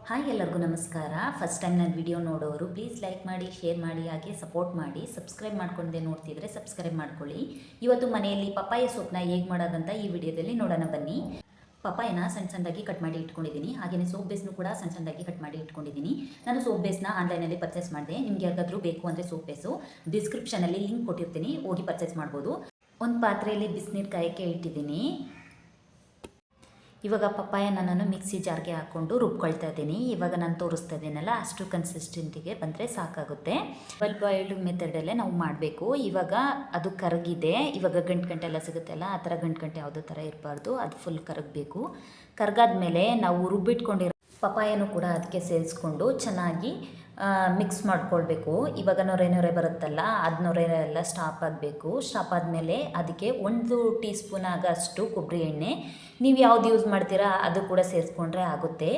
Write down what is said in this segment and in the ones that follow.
Hi ಎಲ್ಲರಿಗೂ ನಮಸ್ಕಾರ. First time ನನ್ನ ವಿಡಿಯೋ ನೋಡೋರು ಪ್ಲೀಸ್ ಲೈಕ್ ಮಾಡಿ, ಶೇರ್ ಮಾಡಿ, ಹಾಗೆ ಸಪೋರ್ಟ್ ಮಾಡಿ. ಸಬ್ಸ್ಕ್ರೈಬ್ ಮಾಡ್ಕೊಂಡೆ ನೋಡ್ತಿದ್ರೆ ಸಬ್ಸ್ಕ್ರೈಬ್ ಮಾಡ್ಕೊಳ್ಳಿ. ಇವತ್ತು ಮನೆಯಲ್ಲಿ ಪಪ್ಪಾಯ ಸೊಪ್ಪನ್ನ ಹೇಗೆ ಮಾಡೋದಂತ ಈ ವಿಡಿಯೋದಲ್ಲಿ ನೋಡೋಣ ಬನ್ನಿ. ಪಪ್ಪಾಯನ ಸಣ್ಣ ಸಣ್ಣದಾಗಿ ಕಟ್ ಮಾಡಿ ಇಟ್ಕೊಂಡಿದ್ದೀನಿ. ಹಾಗೆಯೇ ಸೋಪ್ ಬೇಸ್ನು ಕೂಡ ಸಣ್ಣ ಸಣ್ಣದಾಗಿ ಕಟ್ ಮಾಡಿ ಇಟ್ಕೊಂಡಿದ್ದೀನಿ. ನಾನು ಸೋಪ್ ಬೇಸ್ನ ಆನ್ಲೈನಲ್ಲಿ ಪರ್ಚೇಸ್ ಮಾಡಿದೆ. ನಿಮ್ಗೆ ಯಾರಿಗಾದ್ರೂ ಬೇಕು ಅಂದರೆ ಸೋಪ್ ಬೇಸು ಡಿಸ್ಕ್ರಿಪ್ಷನಲ್ಲಿ ಲಿಂಕ್ ಕೊಟ್ಟಿರ್ತೀನಿ, ಹೋಗಿ ಪರ್ಚೇಸ್ ಮಾಡ್ಬೋದು. ಒಂದು ಪಾತ್ರೆಯಲ್ಲಿ ಬಿಸಿನೀರು ಕಾಯೋಕ್ಕೆ ಇಟ್ಟಿದ್ದೀನಿ. ಇವಾಗ ಪಪ್ಪಾಯನ ನಾನು ಮಿಕ್ಸಿ ಜಾರ್ಗೆ ಹಾಕ್ಕೊಂಡು ರುಬ್ಕೊಳ್ತಾ ಇದ್ದೀನಿ. ಇವಾಗ ನಾನು ತೋರಿಸ್ತಾ ಇದ್ದೀನಲ್ಲ ಅಷ್ಟು ಕನ್ಸಿಸ್ಟೆಂಟಿಗೆ ಬಂದರೆ ಸಾಕಾಗುತ್ತೆ. ವೆಲ್ ಬಾಯ್ಲ್ಡ್ ಮೆಥಡಲ್ಲೇ ನಾವು ಮಾಡಬೇಕು. ಇವಾಗ ಅದು ಕರಗಿದೆ. ಇವಾಗ ಗಂಟು ಎಲ್ಲ ಸಿಗುತ್ತಲ್ಲ, ಆ ಥರ ಗಂಟು ಯಾವುದೋ ಥರ ಇರಬಾರ್ದು, ಅದು ಫುಲ್ ಕರಗಬೇಕು. ಕರಗಾದ್ಮೇಲೆ ನಾವು ರುಬ್ಬಿಟ್ಕೊಂಡಿರೋ ಪಪ್ಪಾಯನೂ ಕೂಡ ಅದಕ್ಕೆ ಸೇರಿಸ್ಕೊಂಡು ಚೆನ್ನಾಗಿ ಮಿಕ್ಸ್ ಮಾಡ್ಕೊಳ್ಬೇಕು. ಇವಾಗ ನೊರೆ ಬರುತ್ತಲ್ಲ, ಅದು ನೊರೆ ಎಲ್ಲ ಸ್ಟಾಪ್ ಆಗಬೇಕು. ಸ್ಟಾಪ್ ಆದಮೇಲೆ ಅದಕ್ಕೆ 1 ಟೀ ಸ್ಪೂನ್ ಆಗೋಷ್ಟು ಕೊಬ್ಬರಿ ಎಣ್ಣೆ, ನೀವು ಯಾವ್ದು ಯೂಸ್ ಮಾಡ್ತೀರಾ ಅದು ಕೂಡ ಸೇರಿಸ್ಕೊಂಡ್ರೆ ಆಗುತ್ತೆ.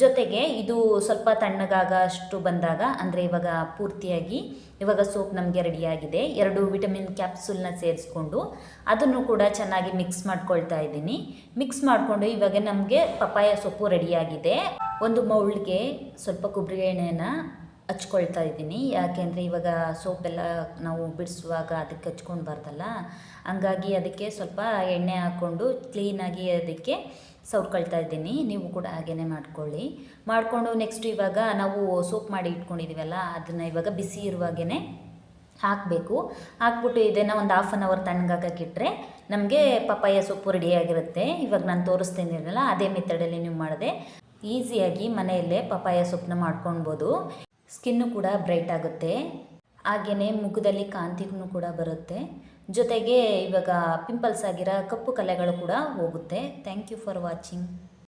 ಜೊತೆಗೆ ಇದು ಸ್ವಲ್ಪ ತಣ್ಣಗಾಗೋಷ್ಟು ಬಂದಾಗ, ಅಂದರೆ ಇವಾಗ ಪೂರ್ತಿಯಾಗಿ ಇವಾಗ ಸೋಪ್ ನಮಗೆ ರೆಡಿಯಾಗಿದೆ. 2 ವಿಟಮಿನ್ ಕ್ಯಾಪ್ಸೂಲ್ನ ಸೇರಿಸ್ಕೊಂಡು ಅದನ್ನು ಕೂಡ ಚೆನ್ನಾಗಿ ಮಿಕ್ಸ್ ಮಾಡ್ಕೊಳ್ತಾ ಇದ್ದೀನಿ. ಮಿಕ್ಸ್ ಮಾಡಿಕೊಂಡು ಇವಾಗ ನಮಗೆ ಪಪ್ಪಾಯ ಸೊಪ್ಪು ರೆಡಿಯಾಗಿದೆ. ಒಂದು ಮೌಲ್ಡ್ಗೆ ಸ್ವಲ್ಪ ಕೊಬ್ಬರಿ ಎಣ್ಣೆನ ಹಚ್ಕೊಳ್ತಾ ಇದ್ದೀನಿ. ಯಾಕೆಂದರೆ ಇವಾಗ ಸೋಪೆಲ್ಲ ನಾವು ಬಿಡಿಸುವಾಗ ಅದಕ್ಕೆ ಹಚ್ಕೊಳ್ಬಾರ್ದಲ್ಲ, ಹಂಗಾಗಿ ಅದಕ್ಕೆ ಸ್ವಲ್ಪ ಎಣ್ಣೆ ಹಾಕ್ಕೊಂಡು ಕ್ಲೀನಾಗಿ ಅದಕ್ಕೆ ಸವರ್ಕೊಳ್ತಾ ಇದ್ದೀನಿ. ನೀವು ಕೂಡ ಹಾಗೇ ಮಾಡಿಕೊಂಡು ನೆಕ್ಸ್ಟ್ ಇವಾಗ ನಾವು ಸೋಪ್ ಮಾಡಿ ಇಟ್ಕೊಂಡಿದ್ದೀವಲ್ಲ, ಅದನ್ನು ಇವಾಗ ಬಿಸಿ ಇರುವಾಗೇ ಹಾಕಬೇಕು. ಹಾಕ್ಬಿಟ್ಟು ಇದನ್ನು ಒಂದು ಹಾಫ್ ಆನ್ ಅವರ್ ತಣ್ಣಗಾಕಿಟ್ರೆ ನಮಗೆ ಪಪ್ಪಾಯ ಸೊಪ್ಪು ರೆಡಿಯಾಗಿರುತ್ತೆ. ಇವಾಗ ನಾನು ತೋರಿಸ್ತೀನಿರಲ್ಲ, ಅದೇ ಮೆಥಡಲ್ಲಿ ನೀವು ಮಾಡಿದೆ ಈಸಿಯಾಗಿ ಮನೆಯಲ್ಲೇ ಪಪ್ಪಾಯ ಸೊಪ್ಪನ್ನ ಮಾಡ್ಕೊಳ್ಬೋದು. ಸ್ಕಿನ್ನು ಕೂಡ ಬ್ರೈಟ್ ಆಗುತ್ತೆ, ಹಾಗೆಯೇ ಮುಖದಲ್ಲಿ ಕಾಂತಿನೂ ಕೂಡ ಬರುತ್ತೆ. ಜೊತೆಗೆ ಇವಾಗ ಪಿಂಪಲ್ಸ್ ಆಗಿರೋ ಕಪ್ಪು ಕಲೆಗಳು ಕೂಡ ಹೋಗುತ್ತೆ. Thank you for watching.